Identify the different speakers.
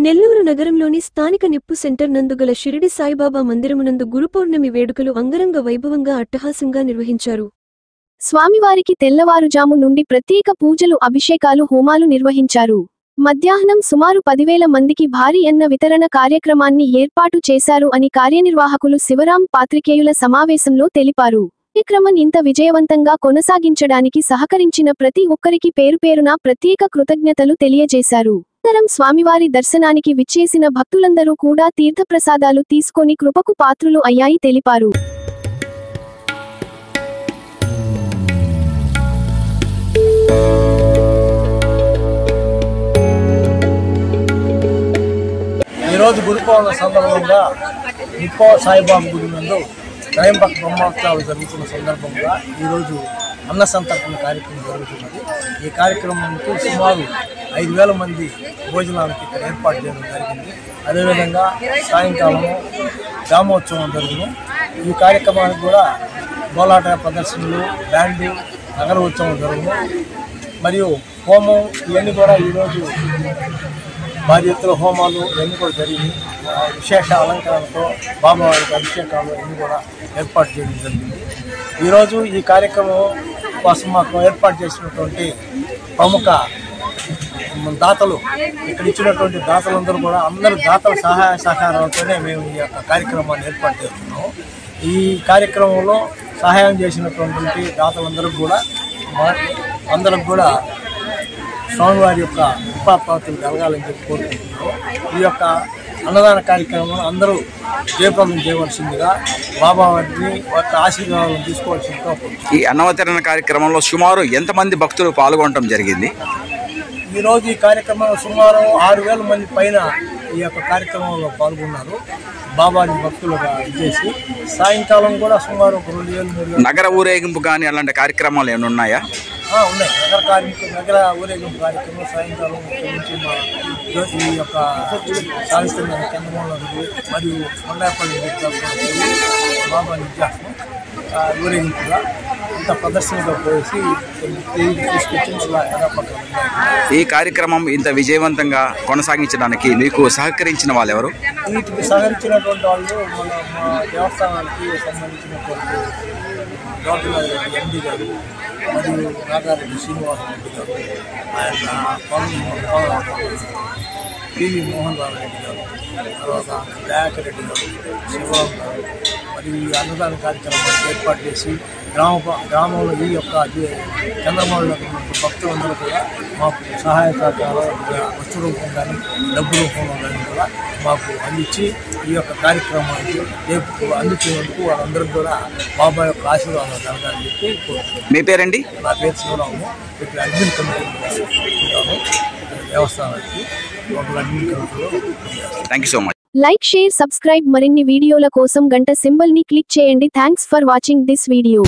Speaker 1: నెల్లూరు నగరంలోని స్థానిక నిప్పు సెంటర్ నందు గల షిరిడి సాయిబాబా మందిరమునందు గురుపౌర్ణమి వేడుకలు అంగరంగ వైభవంగా అట్టహాసంగా నిర్వహించారు.
Speaker 2: స్వామివారికి తెల్లవారుజాము నుండి ప్రత్యేక పూజలు, అభిషేకాలు, హోమాలు నిర్వహించారు. మధ్యాహ్నం సుమారు 10,000 మందికి భారీ అన్న వితరణ కార్యక్రమాన్ని ఏర్పాటు చేశారు అని కార్యనిర్వాహకులు శివరాం పాత్రికేయుల సమావేశంలో తెలిపారు. కార్యక్రమం ఇంత విజయవంతంగా కొనసాగించడానికి సహకరించిన ప్రతి ఒక్కరికి పేరుపేరున ప్రత్యేక కృతజ్ఞతలు తెలియజేశారు. అనంతరం స్వామివారి దర్శనానికి విచ్చేసిన భక్తులందరూ కూడా తీర్థప్రసాదాలు తీసుకొని కృపకు పాత్రులు అయ్యాయి తెలిపారు.
Speaker 3: ఈరోజు గురుపౌర్ణమి సందర్భంగా నిప్పో సాయిబాబా గుడి నందు స్వయంభక్ బ్రహ్మోత్సవాలు జరుగుతున్న సందర్భంగా ఈరోజు అన్న సంతర్పణ కార్యక్రమం జరుగుతున్నది. ఈ కార్యక్రమానికి సుమారు 5,000 మంది భోజనానికి ఇక్కడ ఏర్పాటు చేయడం జరిగింది. అదేవిధంగా సాయంకాలము గ్రామోత్సవం జరుగును. ఈ కార్యక్రమానికి కూడా కోలాట ప్రదర్శనలు, బ్యాండ్, నగర ఉత్సవం జరుగును. మరియు హోమం ఇవన్నీ కూడా ఈరోజు భారీ ఎత్తున హోమాలు ఇవన్నీ కూడా జరిగి విశేష అలంకరణతో బాబావారికి అభిషేకాలు ఇవన్నీ కూడా ఏర్పాటు చేయడం జరిగింది. ఈరోజు ఈ కార్యక్రమం కోసం మాకు ఏర్పాటు చేసినటువంటి ప్రముఖ దాతలు, ఇక్కడ ఇచ్చినటువంటి దాతలందరూ కూడా అందరూ దాతల సహాయ సహకారాలతోనే మేము ఈ యొక్క కార్యక్రమాన్ని ఏర్పాటు చేస్తున్నాము. ఈ కార్యక్రమంలో సహాయం చేసినటువంటి దాతలందరికీ కూడా అందరికి కూడా స్వామివారి యొక్క కృపాపాత్రలు కలగాలని చెప్పి కోరుకుంటున్నాము. ఈ యొక్క అన్నదాన కార్యక్రమం అందరూ జయప్రదం చేయవలసిందిగా బాబావారిని యొక్క ఆశీర్వాదాలను తీసుకోవాల్సిందిగా.
Speaker 4: ఈ అన్నవతరణ కార్యక్రమంలో సుమారు ఎంతమంది భక్తులు పాల్గొనడం జరిగింది?
Speaker 3: ఈరోజు ఈ కార్యక్రమంలో సుమారు 6,000 మంది పైన ఈ యొక్క కార్యక్రమంలో పాల్గొన్నారు. బాబాని భక్తులుగా ఇచ్చేసి సాయంకాలం కూడా సుమారు 2,000-3,000.
Speaker 4: నగర ఊరేగింపు కానీ అలాంటి కార్యక్రమాలు ఏమైనా ఉన్నాయా?
Speaker 3: ఉన్నాయి. నగర ఊరేగింపు కార్యక్రమం సాయంకాలం నుంచి మా ఈ యొక్క సావిత్రి చంద్రమోహన్ మరియు కొండాపల్లి బాబా నిత్యాసం ఊరేగింపుగా ఇంత ప్రదర్శనగా పోసి తీసుకొచ్చి.
Speaker 4: ఈ కార్యక్రమం ఇంత విజయవంతంగా కొనసాగించడానికి మీకు సహకరించిన వాళ్ళు ఎవరు?
Speaker 3: వీటికి సహకరించినటువంటి వాళ్ళు మా దేవస్థానానికి సంబంధించినటువంటి గౌతమరెడ్డి ఎండి గారు మరియు నాగారెడ్డి శ్రీనివాసరెడ్డి గారు, ఆయన పివి మోహన్ రావు రెడ్డి గారు, తర్వాత దయాకర్ రెడ్డి గారు, శివరాం గారు మరియు ఈ అన్నదాన కార్యక్రమాన్ని ఏర్పాటు చేసి గ్రామంలో ఈ యొక్క చంద్రమౌళి భక్తులందరూ కూడా మాకు సహాయ సహకారాలు వస్తు రూపం కానీ డబ్బు రూపంలో కానీ కూడా మాకు అందించి ఈ యొక్క కార్యక్రమానికి రేపు అందించేందుకు వాళ్ళందరికీ కూడా బాబా యొక్క ఆశీర్వాదాలు కలగాలని చెప్పి కోరుతున్నాను.
Speaker 4: మీ పేరండి?
Speaker 3: నా పేరు శివరాము. ఇక్కడ అడ్మిన్ కమిటీ ఉంటాము దేవస్థానానికి. అడ్మిన్ కమిటీలో.
Speaker 4: Thank you so much.
Speaker 2: Like, share, subscribe. మరిన్ని వీడియోల కోసం గంట సింబల్ ని క్లిక్ చేయండి. Thanks for watching this video.